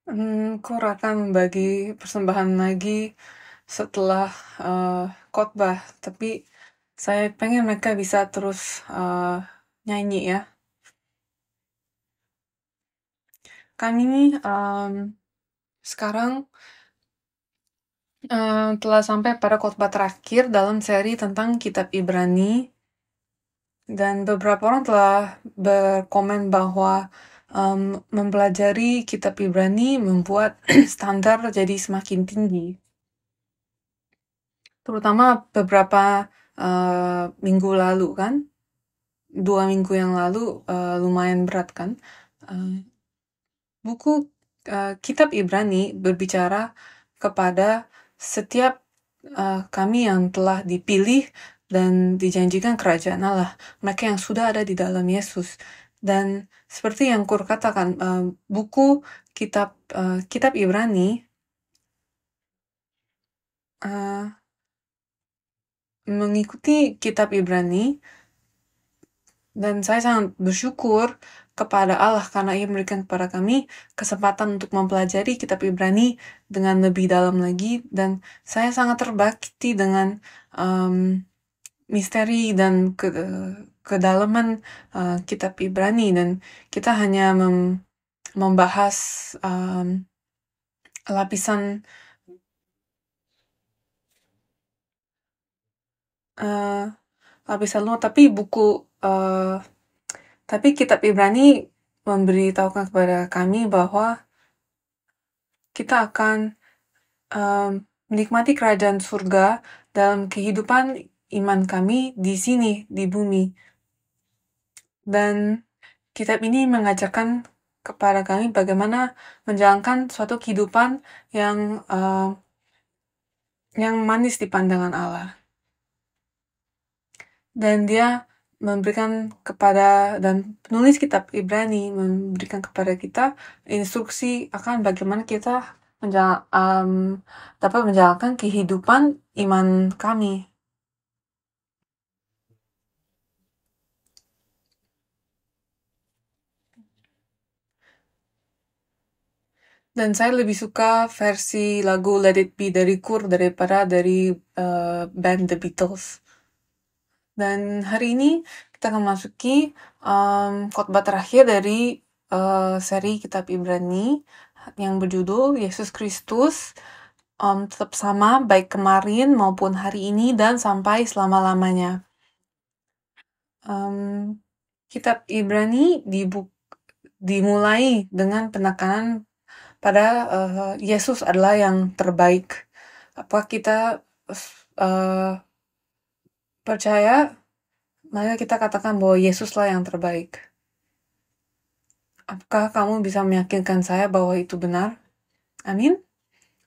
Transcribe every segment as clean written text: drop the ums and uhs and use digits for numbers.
Kur akan membagi persembahan lagi setelah khotbah, tapi saya pengen mereka bisa terus nyanyi ya. Kami sekarang telah sampai pada khotbah terakhir dalam seri tentang Kitab Ibrani, dan beberapa orang telah berkomen bahwa mempelajari Kitab Ibrani membuat standar jadi semakin tinggi. Terutama beberapa minggu lalu kan, 2 minggu yang lalu lumayan berat kan. Buku Kitab Ibrani berbicara kepada setiap kami yang telah dipilih dan dijanjikan kerajaan Allah, mereka yang sudah ada di dalam Yesus. Dan seperti yang Kur katakan, buku Kitab Ibrani mengikuti Kitab Ibrani, dan saya sangat bersyukur kepada Allah karena Ia memberikan kepada kami kesempatan untuk mempelajari Kitab Ibrani dengan lebih dalam lagi, dan saya sangat terbakti dengan misteri dan kedalaman Kitab Ibrani, dan kita hanya membahas lapisan luar, tapi Kitab Ibrani memberitahukan kepada kami bahwa kita akan menikmati kerajaan surga dalam kehidupan iman kami di sini, di bumi. Dan kitab ini mengajarkan kepada kami bagaimana menjalankan suatu kehidupan yang manis di pandangan Allah. Dan dia memberikan dan penulis Kitab Ibrani memberikan kepada kita instruksi akan bagaimana kita dapat menjalankan kehidupan iman kami. Dan saya lebih suka versi lagu Let It Be dari Kur daripada dari band The Beatles. Dan hari ini kita akan masuki khotbah terakhir dari seri Kitab Ibrani yang berjudul Yesus Kristus tetap sama baik kemarin maupun hari ini dan sampai selama-lamanya. Kitab Ibrani dimulai dengan penekanan pada Yesus adalah yang terbaik. Apakah kita percaya? Maka kita katakan bahwa Yesuslah yang terbaik. Apakah kamu bisa meyakinkan saya bahwa itu benar? Amin.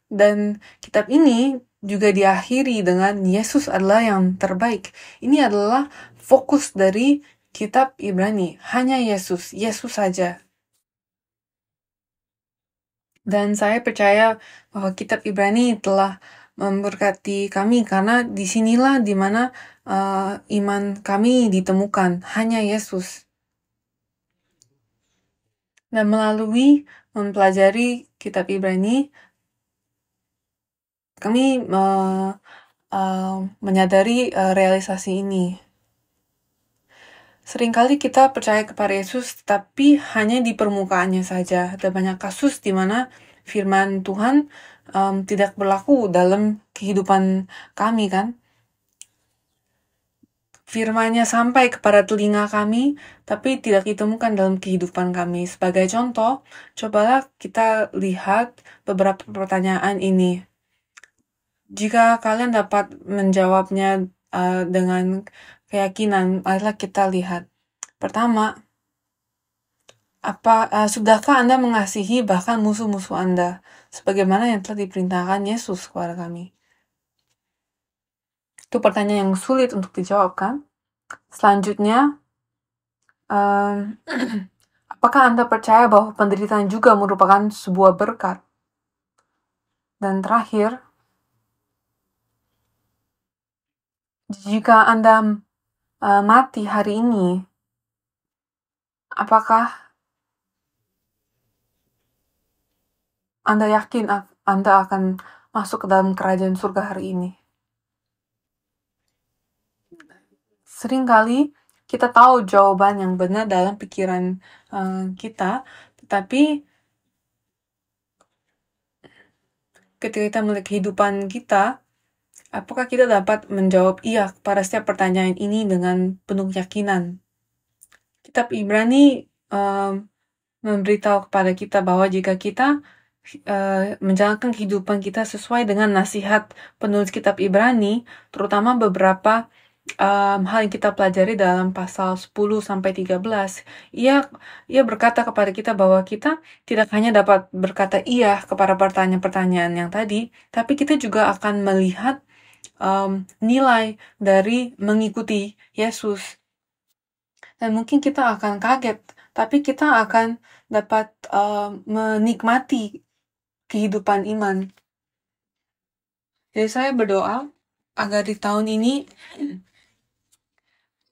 Dan kitab ini juga diakhiri dengan Yesus adalah yang terbaik. Ini adalah fokus dari Kitab Ibrani. Hanya Yesus, Yesus saja. Dan saya percaya bahwa Kitab Ibrani telah memberkati kami karena disinilah dimana iman kami ditemukan. Hanya Yesus. Dan melalui mempelajari Kitab Ibrani, kami menyadari realisasi ini. Seringkali kita percaya kepada Yesus, tapi hanya di permukaannya saja. Ada banyak kasus di mana firman Tuhan tidak berlaku dalam kehidupan kami kan. Firman-Nya sampai kepada telinga kami, tapi tidak ditemukan dalam kehidupan kami. Sebagai contoh, cobalah kita lihat beberapa pertanyaan ini. Jika kalian dapat menjawabnya dengan keyakinan, marilah kita lihat. Pertama, sudahkah Anda mengasihi bahkan musuh-musuh Anda, sebagaimana yang telah diperintahkan Yesus kepada kami? Itu pertanyaan yang sulit untuk dijawab kan? Selanjutnya, apakah Anda percaya bahwa penderitaan juga merupakan sebuah berkat? Dan terakhir, jika Anda mati hari ini, apakah Anda yakin Anda akan masuk ke dalam kerajaan surga hari ini? Seringkali kita tahu jawaban yang benar dalam pikiran kita, tetapi ketika kita melihat kehidupan kita, apakah kita dapat menjawab iya pada setiap pertanyaan ini dengan penuh keyakinan? Kitab Ibrani memberitahu kepada kita bahwa jika kita menjalankan kehidupan kita sesuai dengan nasihat penulis kitab Ibrani, terutama beberapa hal yang kita pelajari dalam pasal 10-13, ia berkata kepada kita bahwa kita tidak hanya dapat berkata iya kepada pertanyaan-pertanyaan yang tadi, tapi kita juga akan melihat nilai dari mengikuti Yesus. Dan mungkin kita akan kaget, tapi kita akan dapat menikmati kehidupan iman. Jadi saya berdoa agar di tahun ini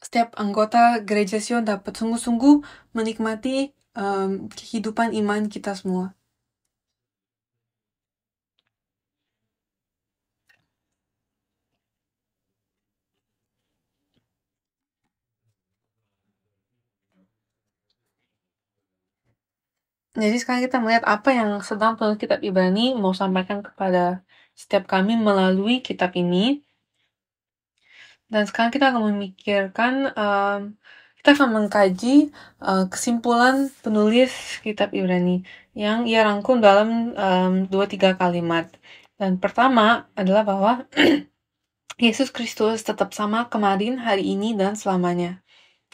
setiap anggota gereja Sion dapat sungguh-sungguh menikmati kehidupan iman kita semua. Jadi sekarang kita melihat apa yang sedang penulis kitab Ibrani mau sampaikan kepada setiap kami melalui kitab ini. Dan sekarang kita akan memikirkan, kita akan mengkaji kesimpulan penulis kitab Ibrani yang ia rangkum dalam 2-3 kalimat. Dan pertama adalah bahwa Yesus Kristus tetap sama kemarin, hari ini, dan selamanya.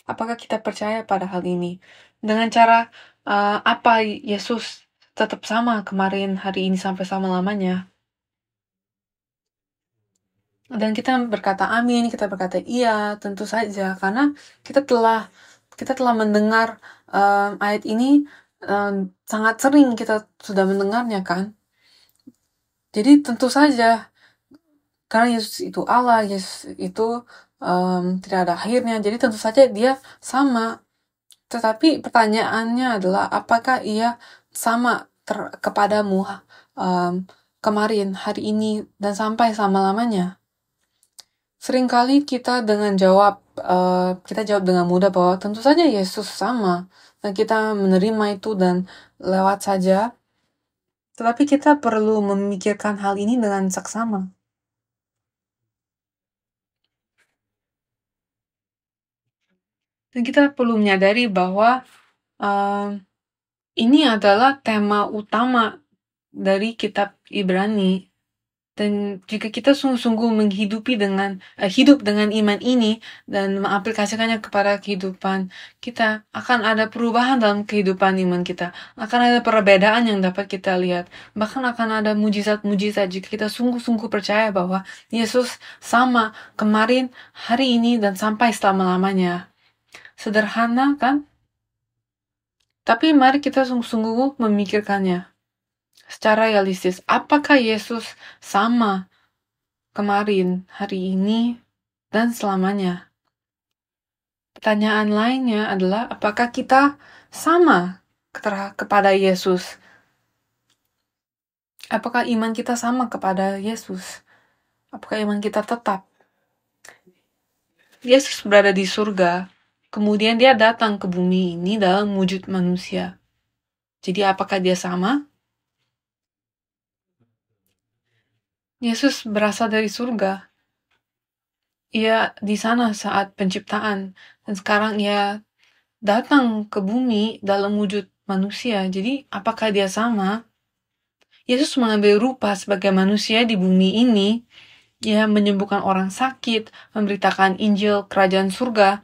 Apakah kita percaya pada hal ini? Dengan cara apa Yesus tetap sama kemarin, hari ini, sampai selama-lamanya? Dan kita berkata amin, kita berkata iya, tentu saja, karena kita telah mendengar ayat ini sangat sering kita sudah mendengarnya, kan? Jadi tentu saja, karena Yesus itu Allah, Yesus itu tidak ada akhirnya, jadi tentu saja dia sama. Tetapi pertanyaannya adalah apakah ia sama kepadamu kemarin, hari ini, dan sampai selama-lamanya? Seringkali kita kita jawab dengan mudah bahwa tentu saja Yesus sama, dan kita menerima itu dan lewat saja. Tetapi kita perlu memikirkan hal ini dengan saksama. Dan kita perlu menyadari bahwa ini adalah tema utama dari kitab Ibrani. Dan jika kita sungguh-sungguh hidup dengan iman ini dan mengaplikasikannya kepada kehidupan kita, akan ada perubahan dalam kehidupan iman kita. Akan ada perbedaan yang dapat kita lihat. Bahkan akan ada mujizat-mujizat jika kita sungguh-sungguh percaya bahwa Yesus sama kemarin, hari ini, dan sampai selama-lamanya. Sederhana, kan? Tapi mari kita sungguh-sungguh memikirkannya secara realistis. Apakah Yesus sama kemarin, hari ini, dan selamanya? Pertanyaan lainnya adalah apakah kita sama kepada Yesus? Apakah iman kita sama kepada Yesus? Apakah iman kita tetap? Yesus berada di surga, kemudian dia datang ke bumi ini dalam wujud manusia. Jadi apakah dia sama? Yesus berasal dari surga. Ia di sana saat penciptaan, dan sekarang ia datang ke bumi dalam wujud manusia. Jadi apakah dia sama? Yesus mengambil rupa sebagai manusia di bumi ini. Ia menyembuhkan orang sakit, memberitakan Injil kerajaan surga,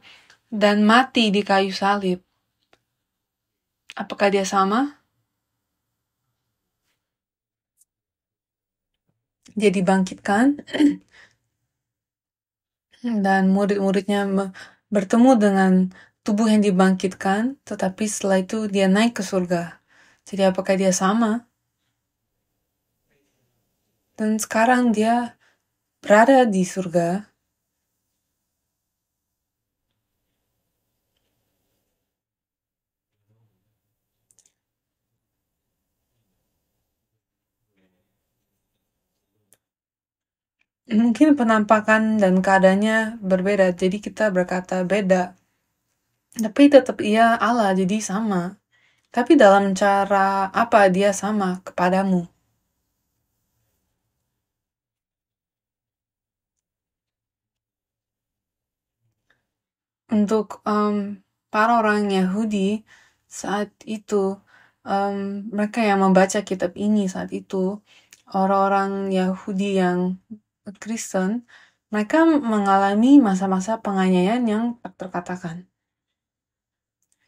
dan mati di kayu salib. Apakah dia sama? Dia dibangkitkan dan murid-muridnya bertemu dengan tubuh yang dibangkitkan, tetapi setelah itu dia naik ke surga. Jadi apakah dia sama? Dan sekarang dia berada di surga. Mungkin penampakan dan keadaannya berbeda, jadi kita berkata beda. Tapi tetap ia Allah, jadi sama. Tapi dalam cara apa dia sama kepadamu? Untuk para orang Yahudi saat itu, mereka yang membaca kitab ini saat itu, orang-orang Yahudi yang Kristen, mereka mengalami masa-masa penganiayaan yang tak terkatakan.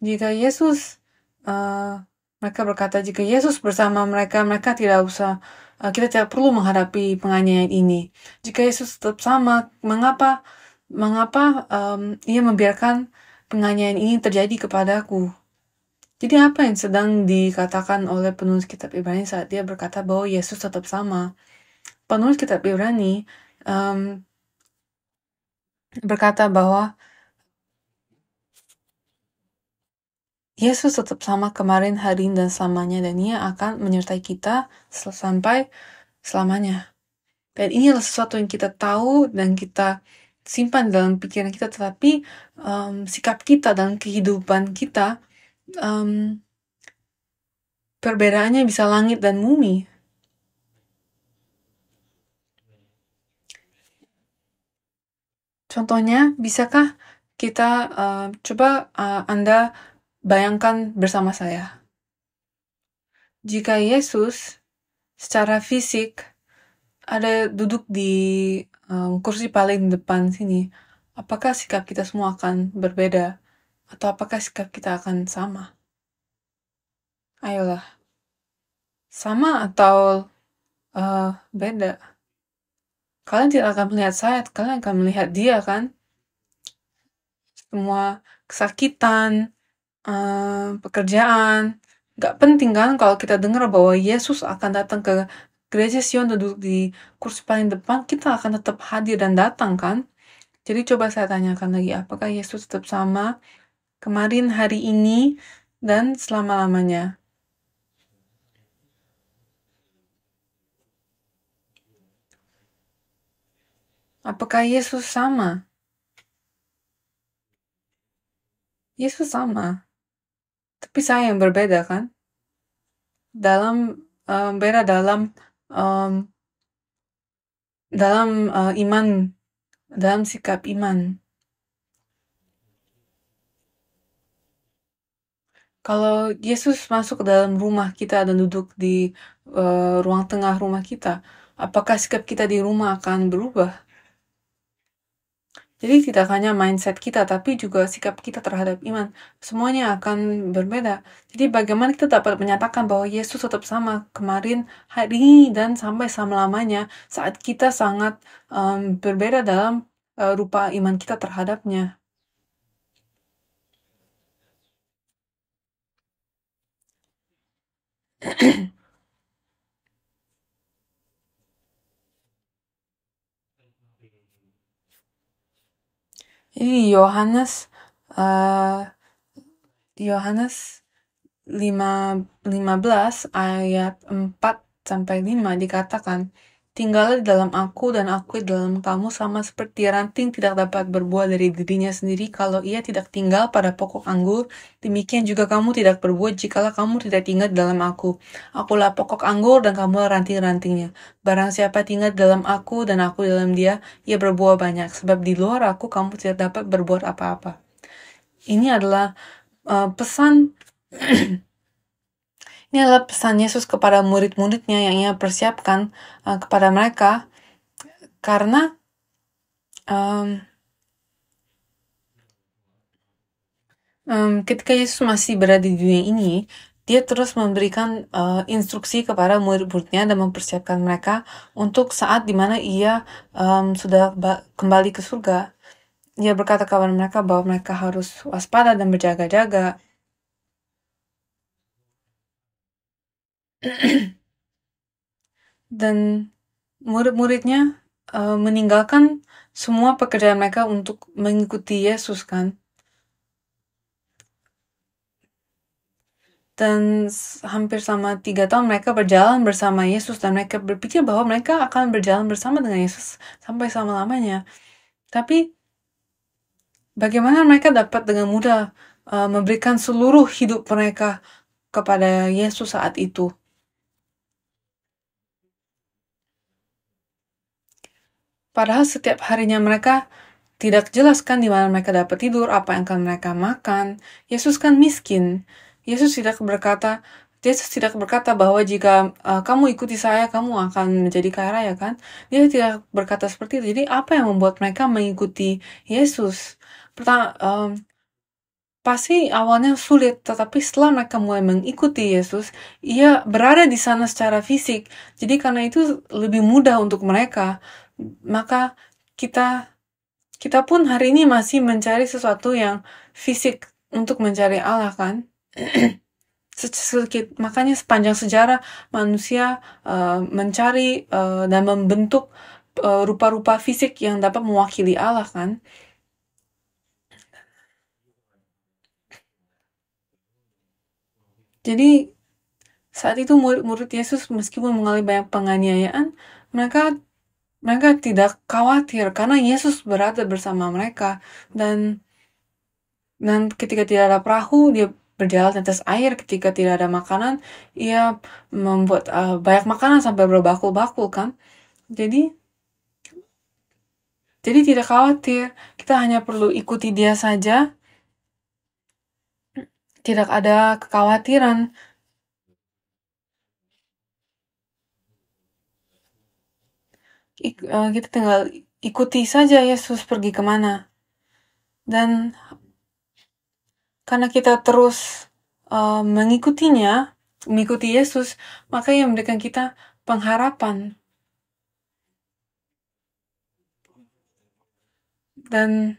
Jika Yesus, mereka berkata, jika Yesus bersama mereka, mereka tidak usah, kita tidak perlu menghadapi penganiayaan ini. Jika Yesus tetap sama, mengapa ia membiarkan penganiayaan ini terjadi kepadaku? Jadi apa yang sedang dikatakan oleh penulis kitab Ibrani saat dia berkata bahwa Yesus tetap sama? Penulis kitab Ibrani berkata bahwa Yesus tetap sama kemarin, hari ini, dan selamanya, dan ia akan menyertai kita sampai selamanya. Dan ini adalah sesuatu yang kita tahu dan kita simpan dalam pikiran kita, tetapi sikap kita dalam kehidupan kita, perbedaannya bisa langit dan bumi. Contohnya, bisakah kita coba Anda bayangkan bersama saya. Jika Yesus secara fisik ada duduk di kursi paling depan sini, apakah sikap kita semua akan berbeda? Atau apakah sikap kita akan sama? Ayolah, sama atau beda? Kalian tidak akan melihat saya, kalian akan melihat dia kan? Semua kesakitan, pekerjaan, gak penting kan kalau kita dengar bahwa Yesus akan datang ke gereja Sion dan duduk di kursi paling depan, kita akan tetap hadir dan datang kan? Jadi coba saya tanyakan lagi, apakah Yesus tetap sama kemarin, hari ini, dan selama-lamanya? Apakah Yesus sama? Yesus sama, tapi saya yang berbeda kan? Beda um, iman, dalam sikap iman. Kalau Yesus masuk ke dalam rumah kita dan duduk di ruang tengah rumah kita, apakah sikap kita di rumah akan berubah? Jadi tidak hanya mindset kita, tapi juga sikap kita terhadap iman. Semuanya akan berbeda. Jadi bagaimana kita dapat menyatakan bahwa Yesus tetap sama kemarin, hari ini, dan sampai selama-lamanya saat kita sangat berbeda dalam rupa iman kita terhadapnya. Jadi uh, Yohanes 15 ayat 4-5 dikatakan, tinggallah di dalam aku dan aku di dalam kamu, sama seperti ranting tidak dapat berbuah dari dirinya sendiri kalau ia tidak tinggal pada pokok anggur, demikian juga kamu tidak berbuah jikalau kamu tidak tinggal di dalam aku. Akulah pokok anggur dan kamulah ranting-rantingnya. Barang siapa tinggal di dalam aku dan aku di dalam dia, ia berbuah banyak, sebab di luar aku kamu tidak dapat berbuat apa-apa. Ini adalah pesan Ini adalah pesan Yesus kepada murid-muridnya yang ia persiapkan kepada mereka, karena ketika Yesus masih berada di dunia ini, dia terus memberikan instruksi kepada murid-muridnya dan mempersiapkan mereka untuk saat dimana ia sudah kembali ke surga. Dia berkata kepada mereka bahwa mereka harus waspada dan berjaga-jaga. Dan murid-muridnya meninggalkan semua pekerjaan mereka untuk mengikuti Yesus kan. Dan hampir selama 3 tahun mereka berjalan bersama Yesus, dan mereka berpikir bahwa mereka akan berjalan bersama dengan Yesus sampai selama-lamanya. Tapi bagaimana mereka dapat dengan mudah memberikan seluruh hidup mereka kepada Yesus saat itu? Padahal setiap harinya mereka tidak jelas kan di mana mereka dapat tidur, apa yang akan mereka makan. Yesus kan miskin. Yesus tidak berkata bahwa jika kamu ikuti saya, kamu akan menjadi kaya raya kan? Dia tidak berkata seperti itu. Jadi apa yang membuat mereka mengikuti Yesus? Pasti awalnya sulit, tetapi setelah mereka mulai mengikuti Yesus, ia berada di sana secara fisik. Jadi karena itu lebih mudah untuk mereka. Maka kita kita pun hari ini masih mencari sesuatu yang fisik untuk mencari Allah kan. Makanya sepanjang sejarah manusia mencari dan membentuk rupa-rupa fisik yang dapat mewakili Allah kan. Jadi saat itu murid-murid Yesus meskipun mengalami banyak penganiayaan, mereka tidak khawatir karena Yesus berada bersama mereka. Dan ketika tidak ada perahu, dia berjalan di atas air. Ketika tidak ada makanan, ia membuat banyak makanan sampai berbakul-bakul kan. Jadi tidak khawatir. Kita hanya perlu ikuti dia saja. Tidak ada kekhawatiran. Kita tinggal ikuti saja Yesus pergi kemana. Dan karena kita terus mengikuti Yesus, maka ia memberikan kita pengharapan. Dan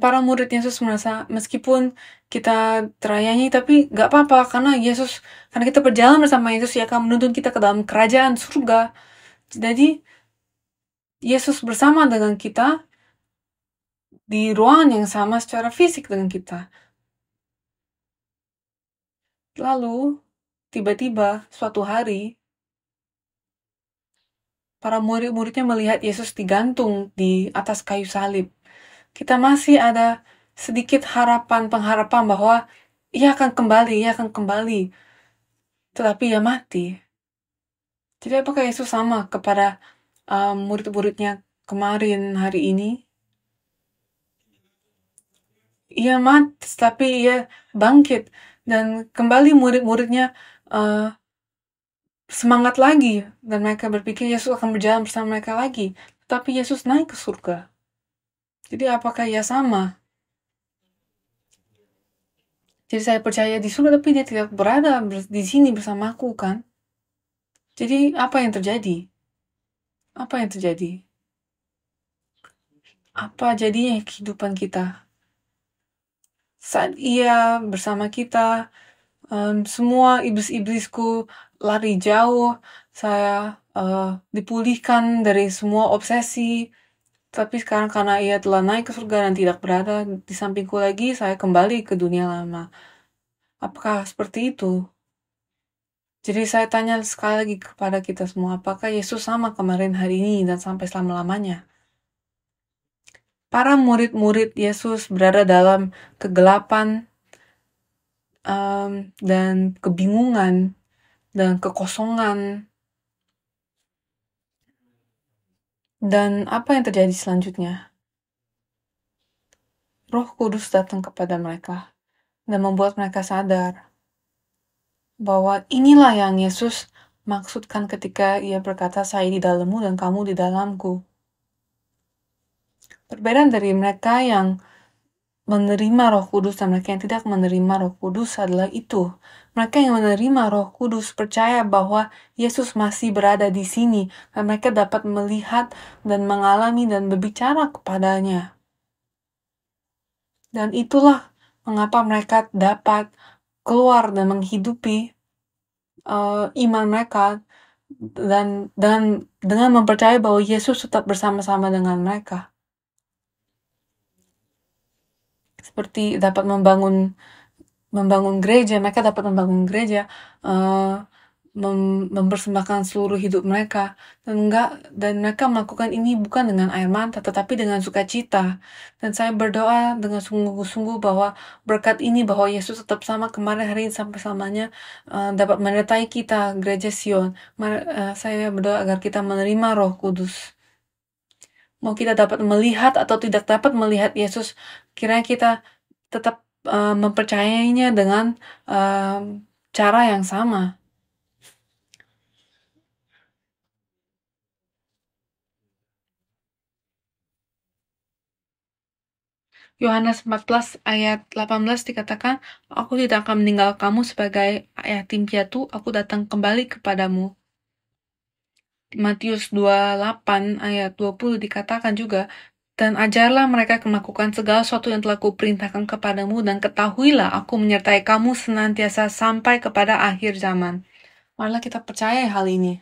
para murid Yesus merasa meskipun kita terayani, tapi gak apa-apa karena kita berjalan bersama Yesus, ia akan menuntun kita ke dalam kerajaan surga. Jadi Yesus bersama dengan kita di ruangan yang sama secara fisik dengan kita. Lalu tiba-tiba suatu hari para murid-muridnya melihat Yesus digantung di atas kayu salib. Kita masih ada sedikit pengharapan bahwa ia akan kembali. Tetapi ia mati. Jadi apakah Yesus sama kepada murid-muridnya kemarin, hari ini? Ia mati, tapi ia bangkit. Dan kembali murid-muridnya semangat lagi. Dan mereka berpikir Yesus akan berjalan bersama mereka lagi. Tapi Yesus naik ke surga. Jadi apakah ia sama? Jadi saya percaya di surga, tapi dia tidak berada di sini bersamaku kan? Jadi apa yang terjadi? Apa jadinya kehidupan kita? Saat ia bersama kita, semua iblis-iblisku lari jauh, saya dipulihkan dari semua obsesi. Tapi sekarang karena ia telah naik ke surga dan tidak berada di sampingku lagi, saya kembali ke dunia lama. Apakah seperti itu? Jadi saya tanya sekali lagi kepada kita semua, apakah Yesus sama kemarin, hari ini, dan sampai selama-lamanya? Para murid-murid Yesus berada dalam kegelapan dan kebingungan dan kekosongan. Dan apa yang terjadi selanjutnya? Roh Kudus datang kepada mereka dan membuat mereka sadar bahwa inilah yang Yesus maksudkan ketika ia berkata, saya di dalammu dan kamu di dalamku. Berbeda dari mereka yang menerima Roh Kudus dan mereka yang tidak menerima Roh Kudus adalah itu. Mereka yang menerima Roh Kudus percaya bahwa Yesus masih berada di sini dan mereka dapat melihat dan mengalami dan berbicara kepadanya. Dan itulah mengapa mereka dapat keluar dan menghidupi iman mereka dan dengan mempercayai bahwa Yesus tetap bersama-sama dengan mereka. Seperti dapat membangun membangun gereja, mereka dapat membangun gereja, mempersembahkan seluruh hidup mereka, dan mereka melakukan ini bukan dengan air mata tetapi dengan sukacita. Dan saya berdoa dengan sungguh-sungguh bahwa berkat ini, bahwa Yesus tetap sama kemarin, hari ini, sampai selamanya, dapat menyertai kita, gereja Sion. Saya berdoa agar kita menerima Roh Kudus. Mau kita dapat melihat atau tidak dapat melihat Yesus, kiranya kita tetap mempercayainya dengan cara yang sama. Yohanes 14 ayat 18 dikatakan, "Aku tidak akan meninggal kamu sebagai yatim piatu, aku datang kembali kepadamu." Matius 28 ayat 20 dikatakan juga, "Dan ajarlah mereka melakukan segala sesuatu yang telah kuperintahkan kepadamu, dan ketahuilah aku menyertai kamu senantiasa sampai kepada akhir zaman." Marilah kita percaya hal ini.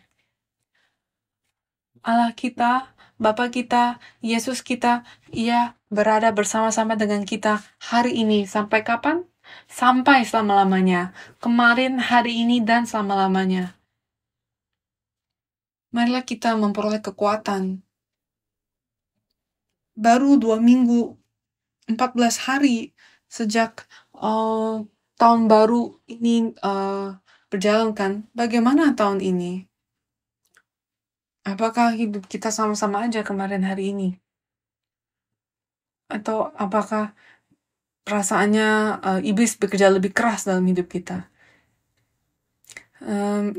Allah kita, Bapa kita, Yesus kita, Ia berada bersama-sama dengan kita hari ini. Sampai kapan? Sampai selama-lamanya. Kemarin, hari ini, dan selama-lamanya. Marilah kita memperoleh kekuatan. Baru 2 minggu, 14 hari sejak tahun baru ini berjalan kan. Bagaimana tahun ini? Apakah hidup kita sama-sama aja kemarin hari ini? Atau apakah perasaannya iblis bekerja lebih keras dalam hidup kita?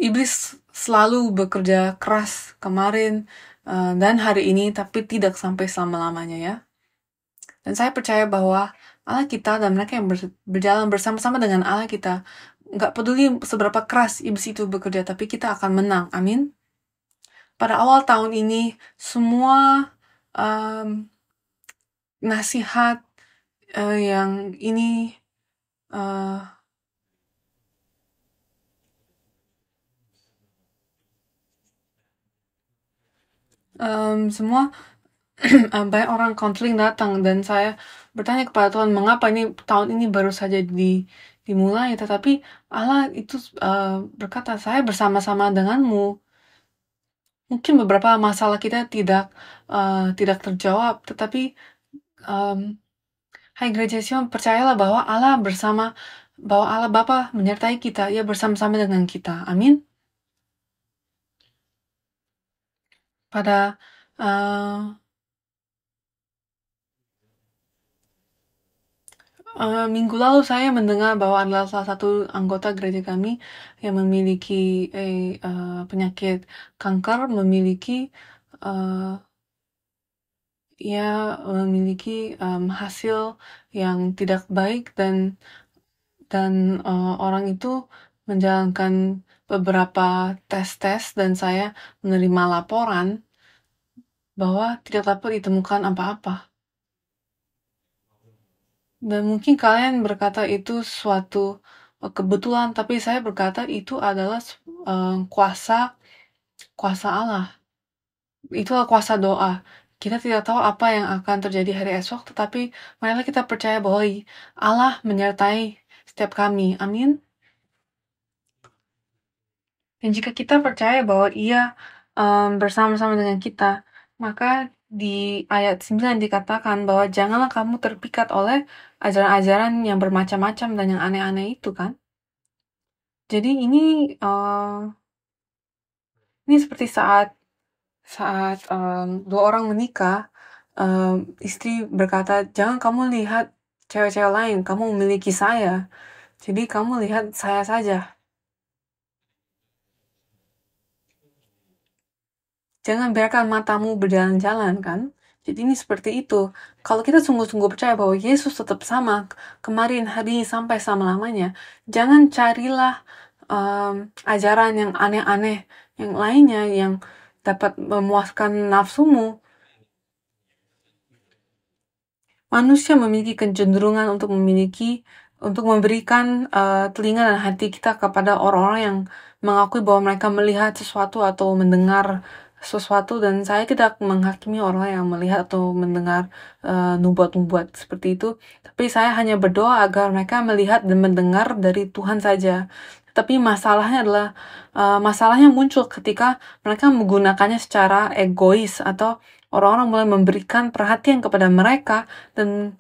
Iblis selalu bekerja keras kemarin dan hari ini, tapi tidak sampai selama-lamanya ya. Dan saya percaya bahwa Allah kita dan mereka yang berjalan bersama-sama dengan Allah kita, nggak peduli seberapa keras iblis itu bekerja, tapi kita akan menang. Amin. Pada awal tahun ini, semua nasihat yang ini semua banyak orang konseling datang, dan saya bertanya kepada Tuhan, mengapa ini tahun ini baru saja dimulai, tetapi Allah itu berkata, saya bersama-sama denganmu. Mungkin beberapa masalah kita tidak terjawab, tetapi hai gereja Sion, percayalah bahwa Allah Bapa menyertai kita, Ia bersama-sama dengan kita. Amin. Pada minggu lalu saya mendengar bahwa adalah salah satu anggota gereja kami yang memiliki penyakit kanker, memiliki hasil yang tidak baik, dan orang itu menjalankan beberapa tes, dan saya menerima laporan bahwa tidak dapat ditemukan apa-apa. Dan mungkin kalian berkata itu suatu kebetulan, tapi saya berkata itu adalah kuasa Allah. Itulah kuasa doa. Kita tidak tahu apa yang akan terjadi hari esok, tetapi marilah kita percaya bahwa Allah menyertai setiap kami. Amin. Dan jika kita percaya bahwa Ia bersama-sama dengan kita, maka di ayat 9 dikatakan bahwa janganlah kamu terpikat oleh ajaran-ajaran yang bermacam-macam dan yang aneh-aneh itu kan. Jadi ini seperti saat dua orang menikah, istri berkata, jangan kamu lihat cewek-cewek lain, kamu memiliki saya, jadi kamu lihat saya saja. Jangan biarkan matamu berjalan-jalan kan. Jadi ini seperti itu. Kalau kita sungguh-sungguh percaya bahwa Yesus tetap sama kemarin, hari ini, sampai selama-lamanya, jangan carilah ajaran yang aneh-aneh yang lainnya yang dapat memuaskan nafsumu. Manusia memiliki kecenderungan untuk memberikan telinga dan hati kita kepada orang-orang yang mengakui bahwa mereka melihat sesuatu atau mendengar sesuatu dan saya tidak menghakimi orang yang melihat atau mendengar nubuat-nubuat seperti itu, tapi saya hanya berdoa agar mereka melihat dan mendengar dari Tuhan saja. Tapi masalahnya muncul ketika mereka menggunakannya secara egois atau orang-orang mulai memberikan perhatian kepada mereka dan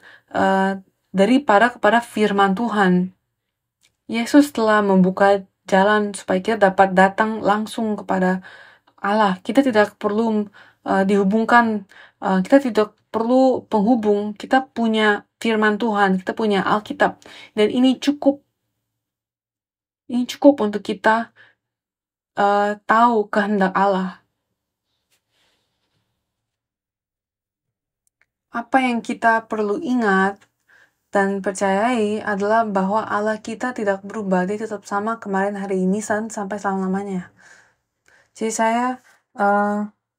daripada kepada firman Tuhan. Yesus telah membuka jalan supaya kita dapat datang langsung kepada Allah. Kita tidak perlu dihubungkan, kita tidak perlu penghubung. Kita punya firman Tuhan, kita punya Alkitab, dan ini cukup. Ini cukup untuk kita tahu kehendak Allah. Apa yang kita perlu ingat dan percayai adalah bahwa Allah kita tidak berubah, dia tetap sama kemarin, hari ini, sampai selama-lamanya. Jadi saya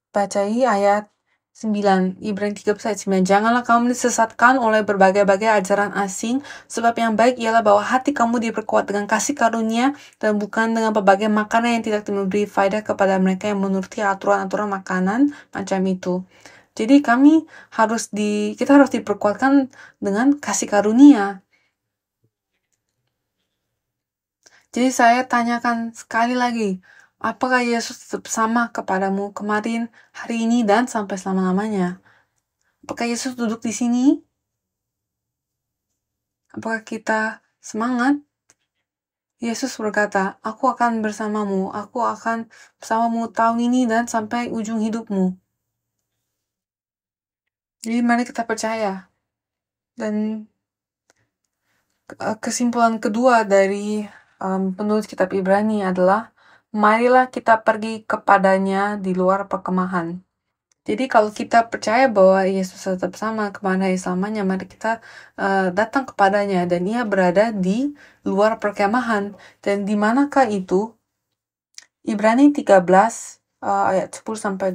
bacai ayat 9, Ibrani 13 ayat 9. Janganlah kamu disesatkan oleh berbagai-bagai ajaran asing, sebab yang baik ialah bahwa hati kamu diperkuat dengan kasih karunia dan bukan dengan berbagai makanan yang tidak memberi faedah kepada mereka yang menuruti aturan-aturan makanan macam itu. Jadi kita harus diperkuatkan dengan kasih karunia. Jadi saya tanyakan sekali lagi, apakah Yesus tetap sama kepadamu kemarin, hari ini, dan sampai selama-lamanya? Apakah Yesus duduk di sini? Apakah kita semangat? Yesus berkata, aku akan bersamamu, aku akan bersamamu tahun ini dan sampai ujung hidupmu. Jadi mari kita percaya. Dan kesimpulan kedua dari penulis kitab Ibrani adalah, marilah kita pergi kepadanya di luar perkemahan. Jadi kalau kita percaya bahwa Yesus tetap sama kemana selamanya, mari kita datang kepadanya, dan ia berada di luar perkemahan. Dan di manakah itu? Ibrani 13 ayat 10-12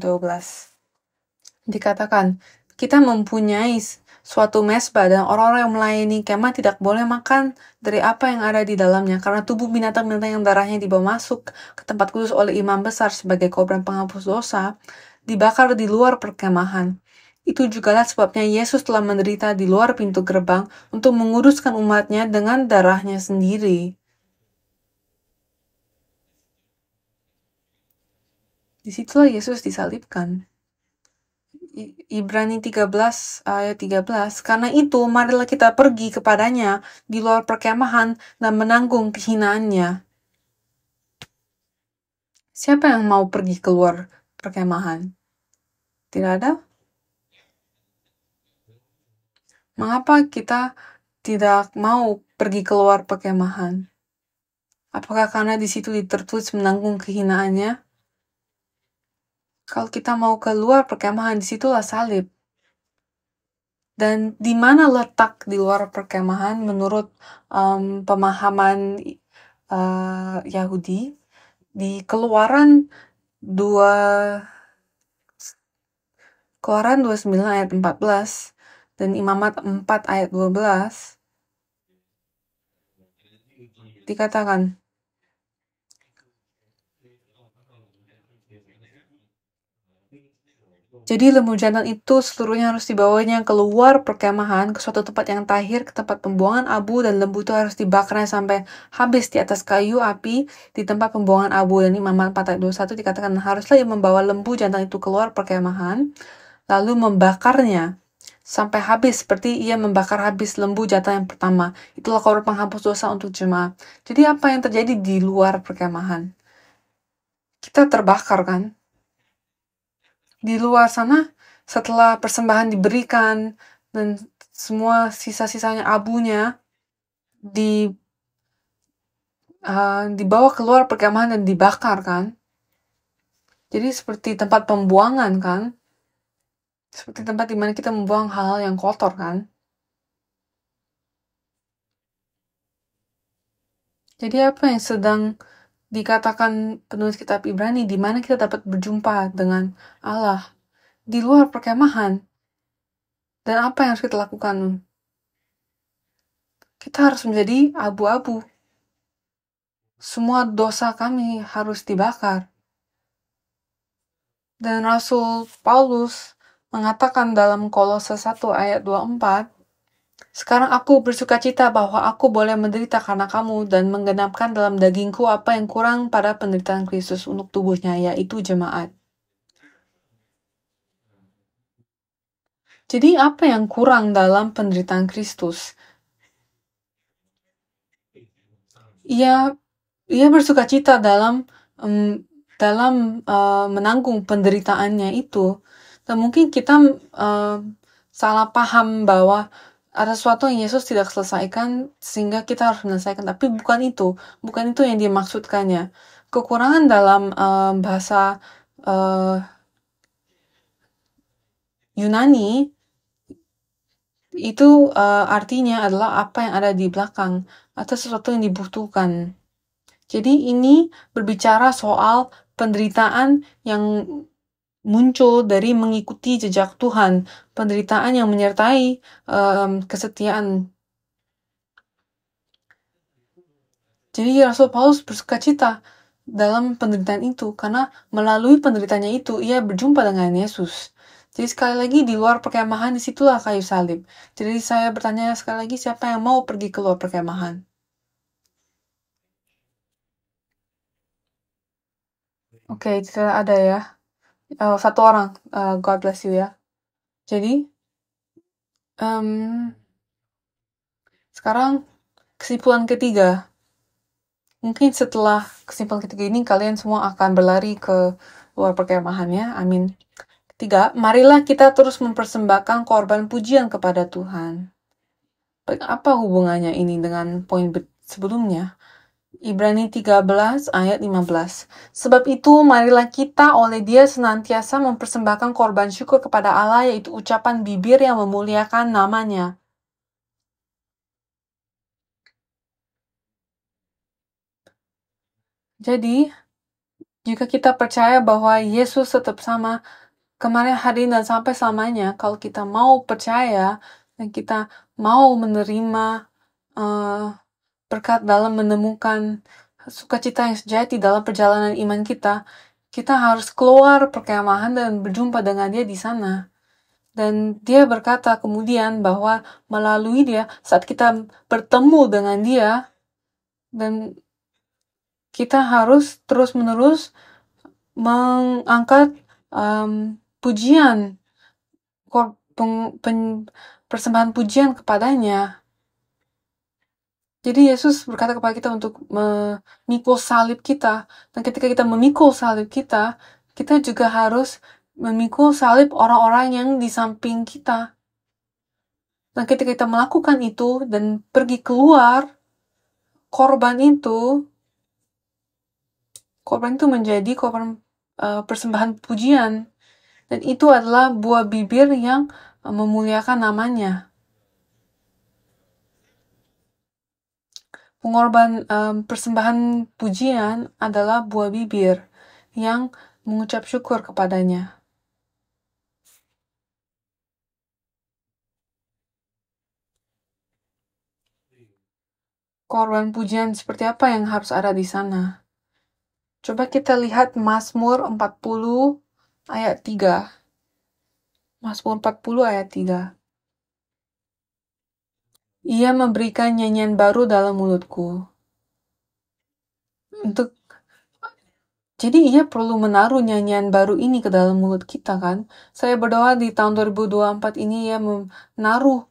dikatakan, kita mempunyai suatu mesbah dan orang-orang yang melayani kemah tidak boleh makan dari apa yang ada di dalamnya, karena tubuh binatang-binatang yang darahnya dibawa masuk ke tempat kudus oleh imam besar sebagai korban penghapus dosa dibakar di luar perkemahan. Itu jugalah sebabnya Yesus telah menderita di luar pintu gerbang untuk menguruskan umatnya dengan darahnya sendiri. Disitulah Yesus disalibkan. Ibrani 13 ayat 13, karena itu marilah kita pergi kepadanya di luar perkemahan dan menanggung kehinaannya. Siapa yang mau pergi keluar perkemahan? Tidak ada? Mengapa kita tidak mau pergi keluar perkemahan? Apakah karena di situ tertulis menanggung kehinaannya? Kalau kita mau keluar perkemahan, disitulah salib. Dan di mana letak di luar perkemahan menurut pemahaman Yahudi? Di Keluaran 29 ayat 14 dan Imamat 4 ayat 12 dikatakan, jadi lembu jantan itu seluruhnya harus dibawanya keluar perkemahan ke suatu tempat yang tahir, ke tempat pembuangan abu, dan lembu itu harus dibakarnya sampai habis di atas kayu api di tempat pembuangan abu. Dan Imamat 4 ayat 21 dikatakan, haruslah ia membawa lembu jantan itu keluar perkemahan, lalu membakarnya sampai habis seperti ia membakar habis lembu jantan yang pertama. Itulah korban penghapus dosa untuk jemaat. Jadi apa yang terjadi di luar perkemahan? Kita terbakar kan? Di luar sana, setelah persembahan diberikan dan semua sisa-sisanya abunya dibawa keluar perkemahan dan dibakar kan? Jadi seperti tempat pembuangan kan? Seperti tempat dimana kita membuang hal-hal yang kotor kan? Jadi apa yang sedang dikatakan penulis kitab Ibrani, di mana kita dapat berjumpa dengan Allah? Di luar perkemahan. Dan apa yang harus kita lakukan? Kita harus menjadi abu-abu. Semua dosa kami harus dibakar. Dan Rasul Paulus mengatakan dalam Kolose 1 ayat 24, sekarang aku bersukacita bahwa aku boleh menderita karena kamu dan menggenapkan dalam dagingku apa yang kurang pada penderitaan Kristus untuk tubuhnya, yaitu jemaat. Jadi apa yang kurang dalam penderitaan Kristus? Ia bersukacita dalam menanggung penderitaannya itu. Dan mungkin kita salah paham bahwa ada sesuatu yang Yesus tidak selesaikan sehingga kita harus menyelesaikan. Tapi bukan itu yang dimaksudkannya. Kekurangan dalam bahasa Yunani itu artinya adalah apa yang ada di belakang atau sesuatu yang dibutuhkan. Jadi ini berbicara soal penderitaan yang muncul dari mengikuti jejak Tuhan, penderitaan yang menyertai kesetiaan. Jadi Rasul Paulus bersukacita dalam penderitaan itu karena melalui penderitaannya itu ia berjumpa dengan Yesus. Jadi sekali lagi di luar perkemahan disitulah kayu salib. Jadi saya bertanya sekali lagi, siapa yang mau pergi keluar perkemahan? Oke, tidak ada ya. Satu orang, God bless you ya. Jadi sekarang kesimpulan ketiga. Mungkin setelah kesimpulan ketiga ini kalian semua akan berlari ke luar perkemahannya. Amin. Ketiga, marilah kita terus mempersembahkan korban pujian kepada Tuhan. Apa hubungannya ini dengan poin sebelumnya? Ibrani 13 ayat 15. Sebab itu marilah kita oleh Dia senantiasa mempersembahkan korban syukur kepada Allah, yaitu ucapan bibir yang memuliakan namanya. Jadi, jika kita percaya bahwa Yesus tetap sama kemarin, hari ini, dan sampai selamanya, kalau kita mau percaya dan kita mau menerima berkat dalam menemukan sukacita yang sejati dalam perjalanan iman kita, kita harus keluar perkemahan dan berjumpa dengan Dia di sana. Dan Dia berkata kemudian bahwa melalui Dia, saat kita bertemu dengan Dia, dan kita harus terus-menerus mengangkat pujian, persembahan pujian kepadanya. Jadi Yesus berkata kepada kita untuk memikul salib kita. Dan ketika kita memikul salib kita juga harus memikul salib orang-orang yang di samping kita. Dan ketika kita melakukan itu dan pergi keluar, korban itu menjadi korban persembahan pujian. Dan itu adalah buah bibir yang memuliakan namanya. Pengorban persembahan pujian adalah buah bibir yang mengucap syukur kepadanya. Korban pujian seperti apa yang harus ada di sana? Coba kita lihat Mazmur 40 ayat 3. Mazmur 40 ayat 3. Ia memberikan nyanyian baru dalam mulutku. Jadi ia perlu menaruh nyanyian baru ini ke dalam mulut kita kan. Saya berdoa di tahun 2024 ini ia menaruh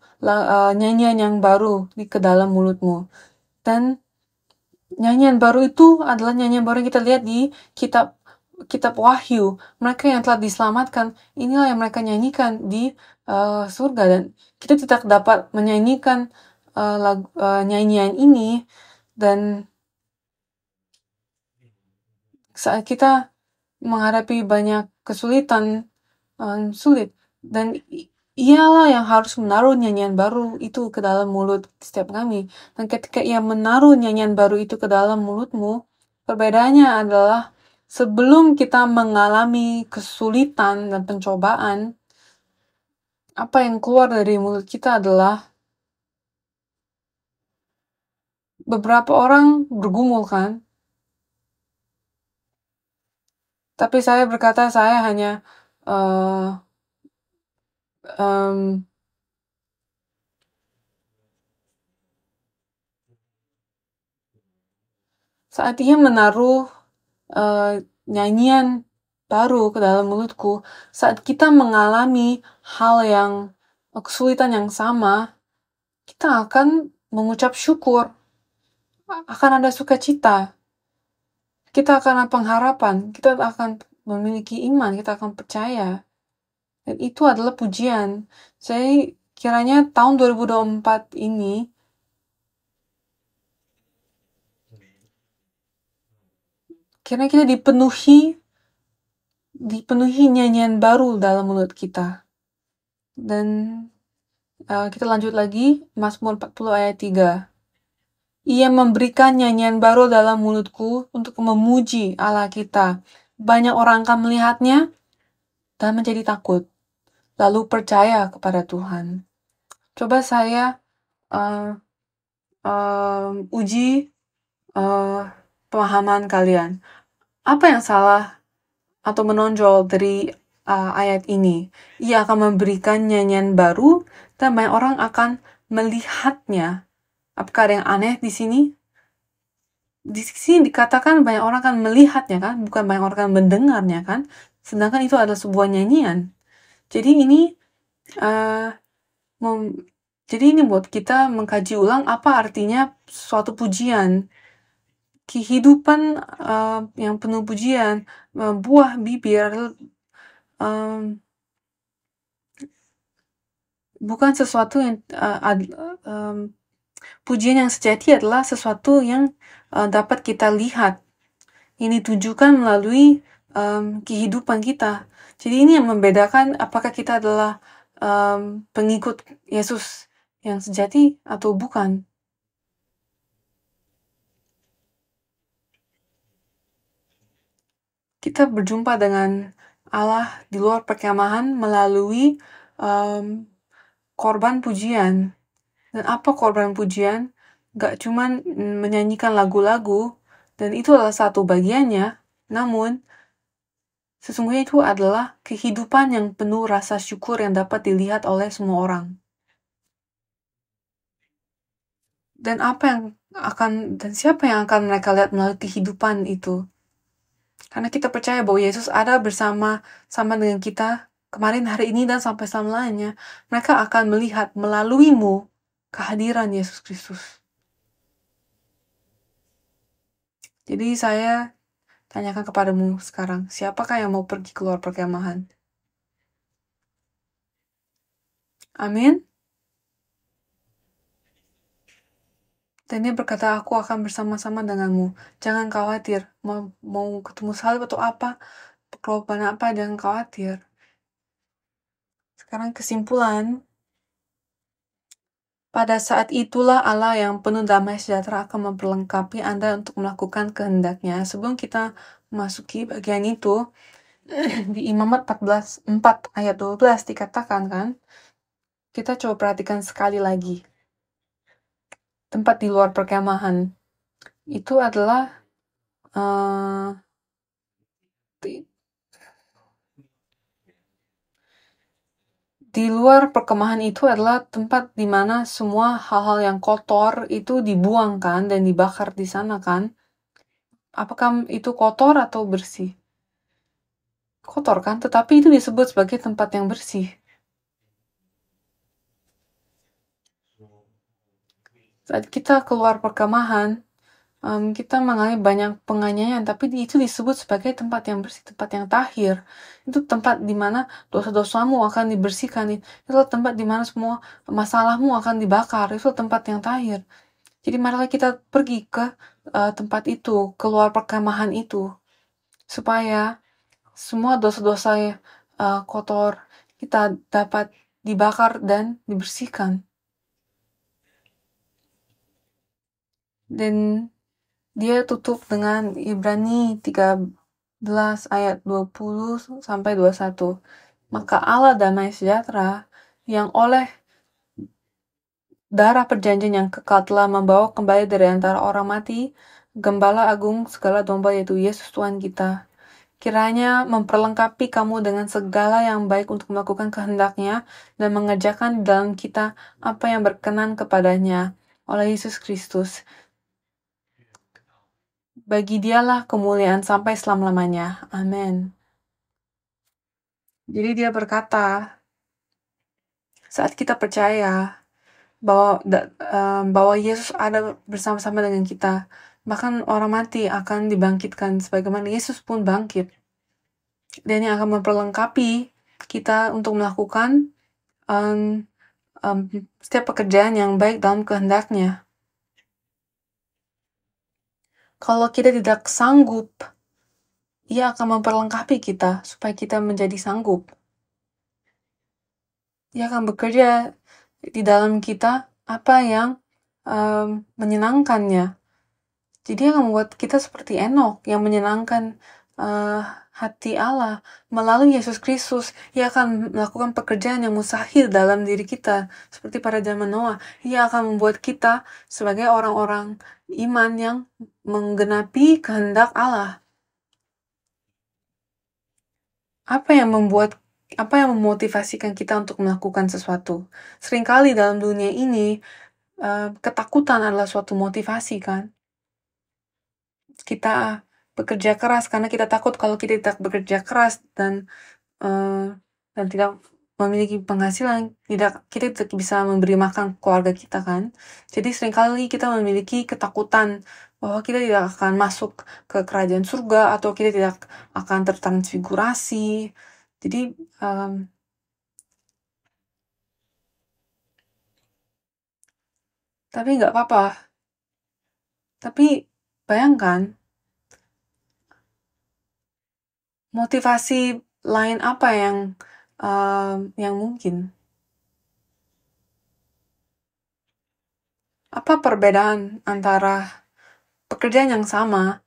nyanyian yang baru ke dalam mulutmu. Dan nyanyian baru itu adalah nyanyian baru yang kita lihat di kitab Wahyu. Mereka yang telah diselamatkan, inilah yang mereka nyanyikan di surga. Dan kita tidak dapat menyanyikan nyanyian ini dan saat kita menghadapi banyak kesulitan, sulit. Dan ialah yang harus menaruh nyanyian baru itu ke dalam mulut setiap kami. Dan ketika ia menaruh nyanyian baru itu ke dalam mulutmu, perbedaannya adalah sebelum kita mengalami kesulitan dan pencobaan, apa yang keluar dari mulut kita adalah beberapa orang bergumul kan. Tapi saya berkata saya hanya em, saat dia menaruh nyanyian baru ke dalam mulutku, saat kita mengalami hal yang kesulitan yang sama, kita akan mengucap syukur, akan ada sukacita, kita akan ada pengharapan, kita akan memiliki iman, kita akan percaya. Dan itu adalah pujian. Saya kiranya tahun 2024 ini kiranya kita dipenuhi nyanyian baru dalam mulut kita. Dan kita lanjut lagi, Mazmur 40 ayat 3. Ia memberikan nyanyian baru dalam mulutku untuk memuji Allah kita. Banyak orang akan melihatnya dan menjadi takut, lalu percaya kepada Tuhan. Coba saya uh, uji pemahaman kalian. Apa yang salah atau menonjol dari ayat ini? Ia akan memberikan nyanyian baru dan banyak orang akan melihatnya. Apakah ada yang aneh di sini? Di sini dikatakan banyak orang akan melihatnya kan, bukan banyak orang akan mendengarnya kan. Sedangkan itu adalah sebuah nyanyian. Jadi ini buat kita mengkaji ulang apa artinya suatu pujian. Kehidupan yang penuh pujian, buah bibir, bukan sesuatu yang pujian yang sejati adalah sesuatu yang dapat kita lihat. Ini tunjukkan melalui kehidupan kita. Jadi ini yang membedakan apakah kita adalah pengikut Yesus yang sejati atau bukan. Kita berjumpa dengan Allah di luar perkemahan melalui korban pujian. Dan apa korban pujian? Gak cuman menyanyikan lagu-lagu, dan itu adalah satu bagiannya, namun sesungguhnya itu adalah kehidupan yang penuh rasa syukur yang dapat dilihat oleh semua orang. Dan siapa yang akan mereka lihat melalui kehidupan itu? Karena kita percaya bahwa Yesus ada sama dengan kita kemarin, hari ini, dan sampai selamanya. Mereka akan melihat melaluimu kehadiran Yesus Kristus. Jadi saya tanyakan kepadamu sekarang, siapakah yang mau pergi keluar perkemahan? Amin. Dan dia berkata, aku akan bersama-sama denganmu. Jangan khawatir, mau ketemu salib atau apa, korban apa, jangan khawatir. Sekarang kesimpulan, pada saat itulah Allah yang penuh damai sejahtera akan memperlengkapi Anda untuk melakukan kehendaknya. Sebelum kita memasuki bagian itu, di Imamat 4 ayat 12 dikatakan kan, kita coba perhatikan sekali lagi. Tempat di luar perkemahan itu adalah di luar perkemahan itu adalah tempat di mana semua hal-hal yang kotor itu dibuangkan dan dibakar di sana kan. Apakah itu kotor atau bersih? Kotor kan, tetapi itu disebut sebagai tempat yang bersih. Saat kita keluar perkemahan, kita mengalami banyak penganiayaan, tapi itu disebut sebagai tempat yang bersih, tempat yang tahir. Itu tempat di mana dosa-dosamu akan dibersihkan. Itu tempat di mana semua masalahmu akan dibakar. Itu tempat yang tahir. Jadi marilah kita pergi ke tempat itu, keluar perkemahan itu, supaya semua dosa-dosa kotor kita dapat dibakar dan dibersihkan. Dan dia tutup dengan Ibrani 13 ayat 20 sampai 21. Maka Allah damai sejahtera yang oleh darah perjanjian yang kekal telah membawa kembali dari antara orang mati Gembala agung segala domba, yaitu Yesus Tuhan kita. kiranya memperlengkapi kamu dengan segala yang baik untuk melakukan kehendak-Nya dan mengerjakan di dalam kita apa yang berkenan kepadanya oleh Yesus Kristus. Bagi Dialah kemuliaan sampai selama-lamanya. Amin. Jadi dia berkata, saat kita percaya bahwa Yesus ada bersama-sama dengan kita, bahkan orang mati akan dibangkitkan sebagaimana Yesus pun bangkit. Dan yang akan memperlengkapi kita untuk melakukan setiap pekerjaan yang baik dalam kehendak-Nya. Kalau kita tidak sanggup, Ia akan memperlengkapi kita supaya kita menjadi sanggup. Ia akan bekerja di dalam kita apa yang menyenangkannya. Jadi akan membuat kita seperti Enok yang menyenangkan hati Allah. Melalui Yesus Kristus, Ia akan melakukan pekerjaan yang mustahil dalam diri kita. Seperti pada zaman Noah, Ia akan membuat kita sebagai orang-orang iman yang menggenapi kehendak Allah. Apa yang memotivasikan kita untuk melakukan sesuatu? Seringkali dalam dunia ini, ketakutan adalah suatu motivasi, kan? Kita bekerja keras karena kita takut kalau kita tidak bekerja keras dan tidak memiliki penghasilan, kita tidak bisa memberi makan keluarga kita, kan? Jadi seringkali kita memiliki ketakutan bahwa kita tidak akan masuk ke kerajaan surga atau kita tidak akan tertransfigurasi. Jadi tapi nggak apa-apa. Tapi bayangkan motivasi lain apa yang mungkin? Apa perbedaan antara pekerjaan yang sama,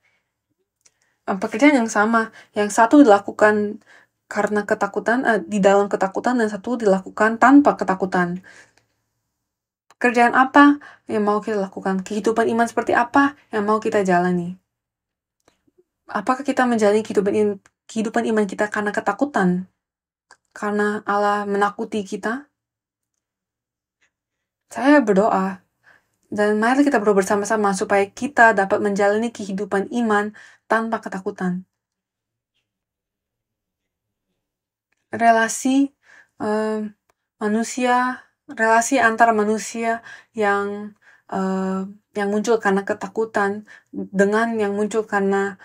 yang satu dilakukan karena ketakutan, di dalam ketakutan, dan satu dilakukan tanpa ketakutan? Pekerjaan apa yang mau kita lakukan? Kehidupan iman seperti apa yang mau kita jalani? Apakah kita menjalani kehidupan iman kita karena ketakutan? Karena Allah menakuti kita? Saya berdoa, dan mari kita berdoa bersama-sama supaya kita dapat menjalani kehidupan iman tanpa ketakutan. Relasi antara manusia yang muncul karena ketakutan dengan yang muncul karena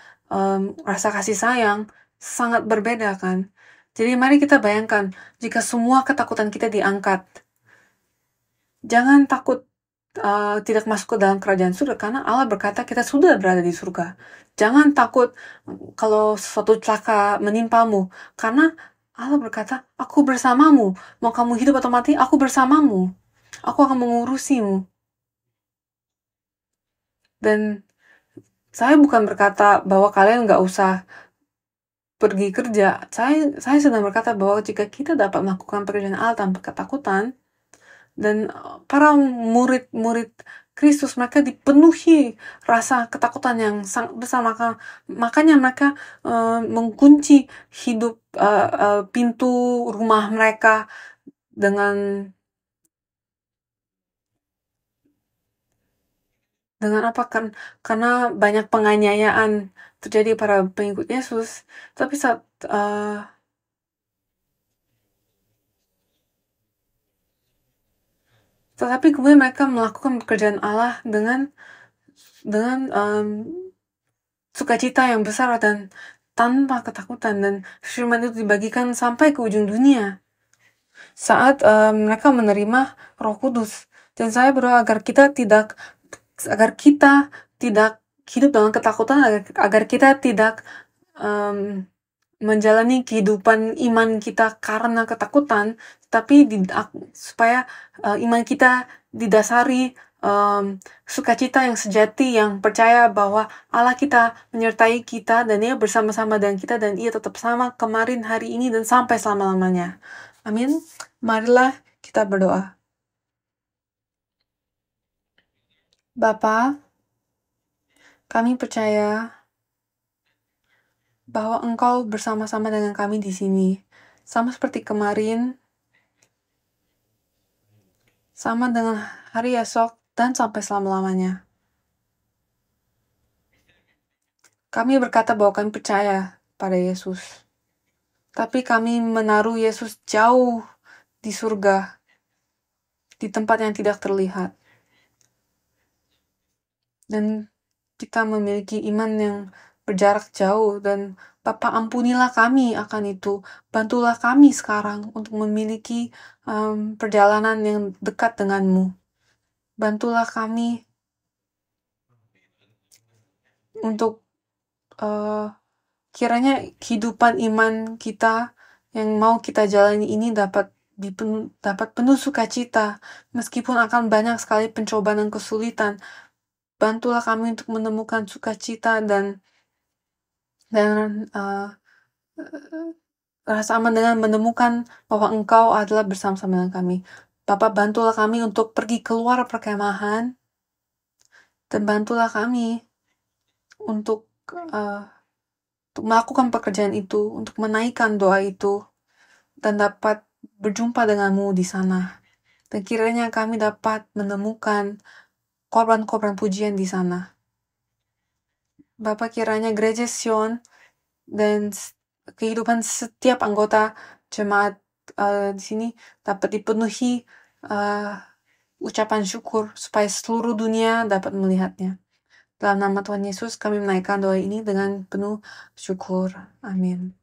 rasa kasih sayang sangat berbeda, kan? Jadi mari kita bayangkan jika semua ketakutan kita diangkat. Jangan takut tidak masuk ke dalam kerajaan surga, karena Allah berkata kita sudah berada di surga. Jangan takut kalau suatu celaka menimpamu, karena Allah berkata, aku bersamamu. Mau kamu hidup atau mati, aku bersamamu. Aku akan mengurusimu. Dan saya bukan berkata bahwa kalian gak usah pergi kerja. Saya sedang berkata bahwa jika kita dapat melakukan pekerjaan Allah tanpa ketakutan, dan para murid-murid Kristus, mereka dipenuhi rasa ketakutan yang sangat besar, makanya mereka mengunci hidup pintu rumah mereka dengan apa kan? Karena banyak penganiayaan terjadi pada pengikut Yesus. Tapi saat tetapi kemudian mereka melakukan pekerjaan Allah dengan sukacita yang besar dan tanpa ketakutan, dan firman itu dibagikan sampai ke ujung dunia saat mereka menerima Roh Kudus. Dan saya berdoa agar kita tidak hidup dengan ketakutan, agar kita tidak menjalani kehidupan iman kita karena ketakutan, tapi supaya iman kita didasari sukacita yang sejati, yang percaya bahwa Allah kita menyertai kita dan Ia bersama-sama dengan kita, dan Ia tetap sama kemarin, hari ini, dan sampai selama-lamanya. Amin. Marilah kita berdoa. Bapa, kami percaya bahwa Engkau bersama-sama dengan kami di sini. Sama seperti kemarin, sama dengan hari esok, dan sampai selama-lamanya. Kami berkata bahwa kami percaya pada Yesus. Tapi kami menaruh Yesus jauh di surga, di tempat yang tidak terlihat. Dan kita memiliki iman yang berjarak jauh, dan Bapa ampunilah kami akan itu. Bantulah kami sekarang untuk memiliki perjalanan yang dekat denganmu. Bantulah kami untuk kiranya kehidupan iman kita yang mau kita jalani ini dapat penuh sukacita, meskipun akan banyak sekali pencobaan dan kesulitan. Bantulah kami untuk menemukan sukacita dan rasa aman dengan menemukan bahwa Engkau adalah bersama-sama dengan kami. Bapak, bantulah kami untuk pergi keluar perkemahan, dan bantulah kami untuk melakukan pekerjaan itu, untuk menaikkan doa itu, dan dapat berjumpa denganmu di sana. Dan kiranya kami dapat menemukan korban-korban pujian di sana. Bapak, kiranya Gereja Sion dan kehidupan setiap anggota jemaat di sini dapat dipenuhi ucapan syukur supaya seluruh dunia dapat melihatnya. Dalam nama Tuhan Yesus kami menaikkan doa ini dengan penuh syukur. Amin.